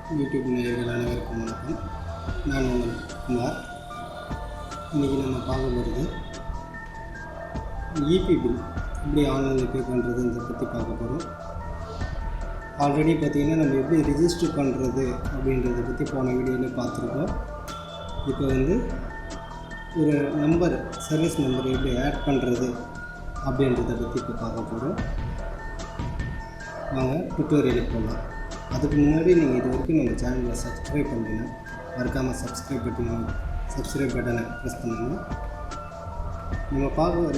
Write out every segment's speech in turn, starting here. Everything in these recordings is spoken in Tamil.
யூடியூப் நேயர்கள் அனைவருக்கும் வணக்கம். நான் உங்கள் குமார். இன்றைக்கி நம்ம பார்க்க போகிறது இபி பில் எப்படி ஆன்லைனில் பே பண்ணுறதுன்றதை பற்றி பார்க்க போகிறோம். ஆல்ரெடி பார்த்திங்கன்னா நம்ம எப்படி ரிஜிஸ்டர் பண்ணுறது அப்படின்றத பற்றி போன வீடியோவில் பார்த்துருக்கோம். இப்போ வந்து ஒரு நம்பர், சர்வீஸ் நம்பர் எப்படி ஆட் பண்ணுறது அப்படின்றத பற்றி இப்போ பார்க்க போகிறோம். வாங்க டுட்டோரியலுக்கு போகலாம். அதுக்கு முன்னாடி நீங்கள் இது வரைக்கும் நம்ம சேனலில் சப்ஸ்கிரைப் பண்ணுங்கள். மறக்காமல் சப்ஸ்கிரைப் பட்டனை ப்ரெஸ் பண்ணுங்கள்.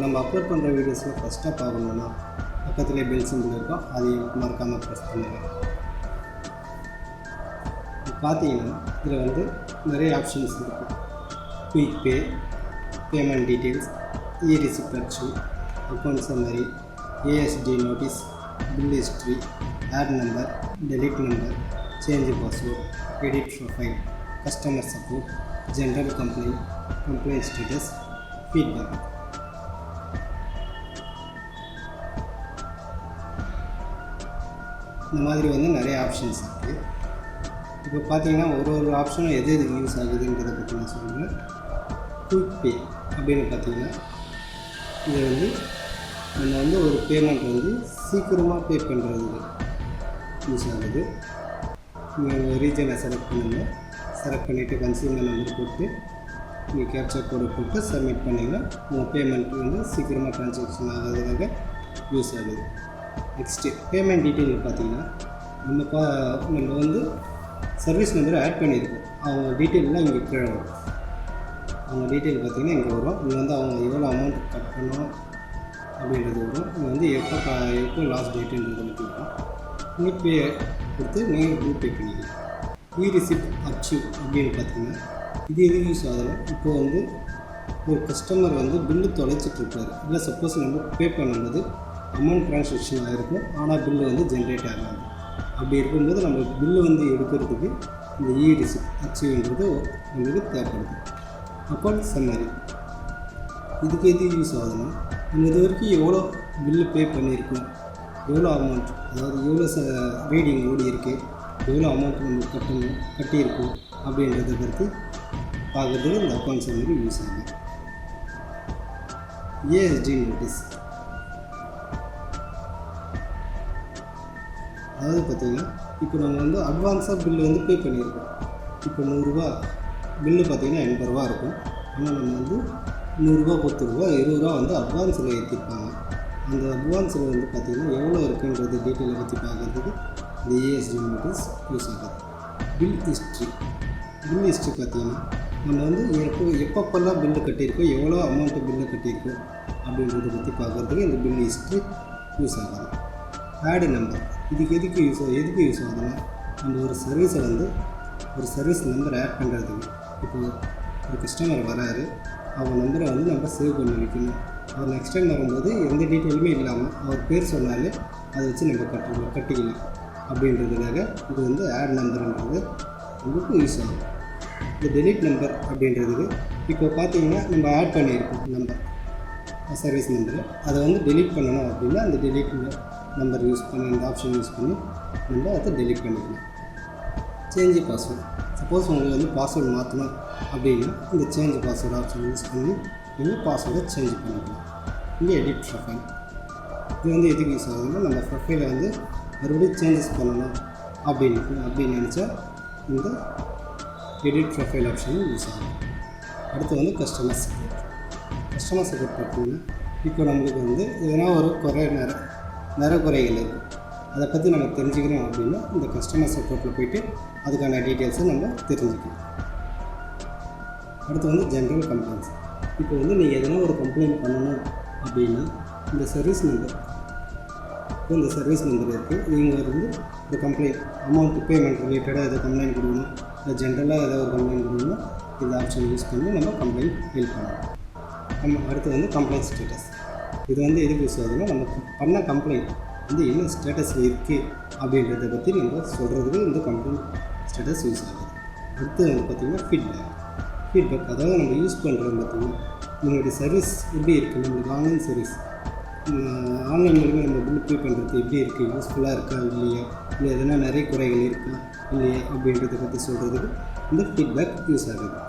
நம்ம அப்லோட் பண்ணுற வீடியோஸில் ஃபஸ்ட்டாக பார்க்கணுன்னா பக்கத்துலேயே பெல் சிம்பிள் இருக்கும், அதையும் மறக்காமல் ப்ரெஸ் பண்ணுங்கள். பார்த்தீங்கன்னா இதில் வந்து நிறைய ஆப்ஷன்ஸ் இருக்குது. குயிக் பே, பேமெண்ட் டீட்டெயில்ஸ், இ-ரிசிப்ட் அச்சு, account summary, AST notice, bill history, add number, delete number, change password, edit profile, customer support, general complaint status, feedback. இந்த மாதிரி வந்து நிறைய ஆப்ஷன்ஸ் இருக்குது. இப்போ பார்த்தீங்கன்னா ஒரு ஆப்ஷனும் எது யூஸ் ஆகுதுன்றதை பற்றி நான் சொல்கிறேன். குயிக் பே அப்படின்னு பார்த்தீங்கன்னா இது வந்து நம்ம வந்து ஒரு பேமெண்ட் வந்து சீக்கிரமாக பே பண்ணுறதுக்கு யூஸ் ஆகுது. நீங்கள் ரீஜனை செலக்ட் பண்ணுங்கள். செலக்ட் பண்ணிவிட்டு கன்சியூமர் நம்பர் போட்டு நீங்கள் கேப்சர் கோடு போட்டு சப்மிட் பண்ணிங்கன்னா உங்கள் பேமெண்ட் வந்து சீக்கிரமாக ட்ரான்சாக்ஷன் ஆகிறதுக்காக யூஸ் ஆகுது. நெக்ஸ்ட்டு பேமெண்ட் டீட்டெயில் பார்த்தீங்கன்னா நம்ம வந்து சர்வீஸ் நம்பரை ஆட் பண்ணியிருக்கோம். அவங்க டீட்டெயிலெலாம் இங்கே கீழே வரும். அவங்க டீட்டெயில் பார்த்திங்கன்னா இங்கே வரும். இங்கே வந்து அவங்க எவ்வளோ அமௌண்ட் கட் பண்ணணும் அப்படின்றது வரும். இங்கே வந்து எப்போ லாஸ்ட் டேட்டுன்றது மட்டும் வரும். நீங்கள் பே கொடுத்து நீங்கள் பில் பே பண்ணிக்கலாம். இ-ரிசிப்ட் அச்சீவ் அப்படின்னு பார்த்தீங்கன்னா இது எது யூஸ் ஆகலாம். இப்போ வந்து ஒரு கஸ்டமர் வந்து பில்லு தொலைச்சிட்ருப்பார். இல்லை சப்போஸ் நம்ம பே பண்ணும்போது அமௌண்ட் ட்ரான்சாக்ஷன் ஆகிருக்கும், ஆனால் பில்லு வந்து ஜென்ரேட் ஆகாது. அப்படி இருக்கும்போது நம்ம பில்லு வந்து எடுக்கிறதுக்கு இந்த இ-ரிசிப்ட் அச்சீவ்ன்றது நம்மளுக்கு தேவைப்படுது. அக்கௌண்ட் சம்மரி இதுக்கு எது யூஸ் ஆகுதுன்னா நம்ம இது வரைக்கும் எவ்வளோ பில்லு பே பண்ணியிருக்கோம், எவ்வளோ அமௌண்ட், அதாவது எவ்வளோ ரீடிங் ஓடி இருக்குது, எவ்வளோ அமௌண்ட் நம்ம கட்டியிருக்கோம் அப்படின்றத பற்றி பார்க்குறதுக்கு இந்த அக்கௌண்ட் சம்மரி யூஸ் ஆகுது. ஏஎஸ்டி நோட்டீஸ் அதாவது பார்த்திங்கன்னா இப்போ நம்ம வந்து அட்வான்ஸாக பில்லு வந்து பே பண்ணியிருக்கோம். இப்போ 100 ரூபா பில்லு பார்த்திங்கன்னா 80 ரூபா இருக்கும். ஆனால் நம்ம வந்து 100 ரூபா 10 ரூபா 20 ரூபா வந்து அட்வான்ஸில் ஏற்றிருப்பாங்க. அந்த அட்வான்ஸில் வந்து பார்த்திங்கன்னா எவ்வளோ இருக்குன்றது டீட்டெயிலை பற்றி பார்க்குறதுக்கு இந்த ஏஎஸ்டி நோட்டீஸ் யூஸ் ஆகுது. பில் ஹிஸ்ட்ரி பார்த்திங்கன்னா நம்ம வந்து எப்பப்பெல்லாம் பில்லு கட்டியிருக்கோம், எவ்வளோ அமௌண்ட்டு பில்லு கட்டியிருக்கோம் அப்படின்றத பற்றி பார்க்குறதுக்கு இந்த பில் ஹிஸ்ட்ரி யூஸ் ஆகுது. ஆடு நம்பர் இதுக்கு எதுக்கு யூஸ் ஆகுதுன்னா நம்ம ஒரு சர்வீஸை வந்து ஒரு சர்வீஸ் நம்பர் ஆட் பண்ணுறதுக்கு. இப்போ ஒரு கஸ்டமர் வராரு, அவங்க நம்பரை வந்து நம்ம சேவ் பண்ணி வைக்கணும். அவர் நெக்ஸ்ட் டைம் வரும்போது எந்த டீட்டெயிலுமே இல்லாமல் அவர் பேர் சொன்னாலே அதை வச்சு நம்ம கட்டிக்கலாம் அப்படின்றதுக்காக இது வந்து ஆட் நம்பர்ன்றது உங்களுக்கு யூஸ் ஆகும். இந்த டெலிட் நம்பர் அப்படின்றதுக்கு இப்போ பார்த்தீங்கன்னா நம்ம ஆட் பண்ணியிருக்கோம் நம்பர், சர்வீஸ் நம்பரு, அதை வந்து டெலிட் பண்ணணும் அப்படின்னா அந்த டெலிட் நம்பர் யூஸ் பண்ணி இந்த ஆப்ஷன் யூஸ் பண்ணி நம்ம அதை டெலிட் பண்ணிக்கலாம். சேஞ்ச் பாஸ்வேர்டு சப்போஸ் உங்களுக்கு வந்து பாஸ்வேர்டு மாற்றணும் அப்படின்னா இந்த சேஞ்ச் பாஸ்வேர்டு ஆப்ஷன் யூஸ் பண்ணி நீங்கள் பாஸ்வேர்டை சேஞ்ச் பண்ணிக்கலாம். இங்கே எடிட் ப்ரொஃபைல் இது வந்து எதுக்கு யூஸ் ஆகுதுன்னா நம்ம ப்ரொஃபைலை வந்து மறுபடியும் சேஞ்சஸ் பண்ணணும் அப்படின்னு நினச்சா இந்த எடிட் ப்ரொஃபைல் ஆப்ஷனும் யூஸ் ஆகும். அடுத்து வந்து கஸ்டமர் சப்போர்ட் பார்த்தீங்கன்னா இப்போ நம்மளுக்கு வந்து எதனா ஒரு நிறக்குறைகள் இருக்குது, அதை பற்றி நம்ம தெரிஞ்சுக்கணும் அப்படின்னா இந்த கஸ்டமர் சப்போர்ட்டில் போய்ட்டு அதுக்கான டீட்டெயில்ஸை நம்ம தெரிஞ்சுக்கணும். அடுத்து வந்து ஜென்ரல் கம்ப்ளைண்ட்ஸ். இப்போ வந்து நீங்கள் எதனா ஒரு கம்ப்ளைண்ட் பண்ணணும் அப்படின்னா இந்த சர்வீஸ் நம்பர் இருக்குது. நீங்கள் வந்து இந்த கம்ப்ளைண்ட் அமௌண்ட் பேமெண்ட் ரிலேட்டடாக எதாவது கம்ப்ளைண்ட் கொடுக்கணும், இல்லை ஜென்ரலாக ஏதாவது ஒரு கம்ப்ளைண்ட் கொடுக்கணும், இந்த ஆப்ஷன் யூஸ் பண்ணி நம்ம கம்ப்ளைண்ட் ஃபைல் பண்ணணும். அடுத்து வந்து கம்ப்ளைண்ட் ஸ்டேட்டஸ். இது வந்து எதுக்கு யூஸ் ஆகுதுன்னா நம்ம பண்ண கம்ப்ளைண்ட் வந்து என்ன ஸ்டேட்டஸில் இருக்குது அப்படின்றத பற்றி நம்ம சொல்கிறதுக்கு இந்த கம்ப்ளைண்ட் ஸ்டேட்டஸ் யூஸ் ஆகுது. அடுத்து வந்து பார்த்திங்கன்னா ஃபீட்பேக் அதாவது நம்ம யூஸ் பண்ணுறது பார்த்திங்கன்னா நம்மளுடைய சர்வீஸ் எப்படி இருக்குது, நம்மளுக்கு ஆன்லைன் சர்வீஸ் ஆன்லைன் மூலிமா நம்ம பில்லு பே பண்ணுறது எப்படி இருக்குது, யூஸ்ஃபுல்லாக இருக்கா இல்லையா, இல்லை எதனா நிறைய குறைகள் இருக்கா இல்லையா அப்படின்றத பற்றி சொல்கிறதுக்கு இந்த ஃபீட்பேக் யூஸ் ஆகுது.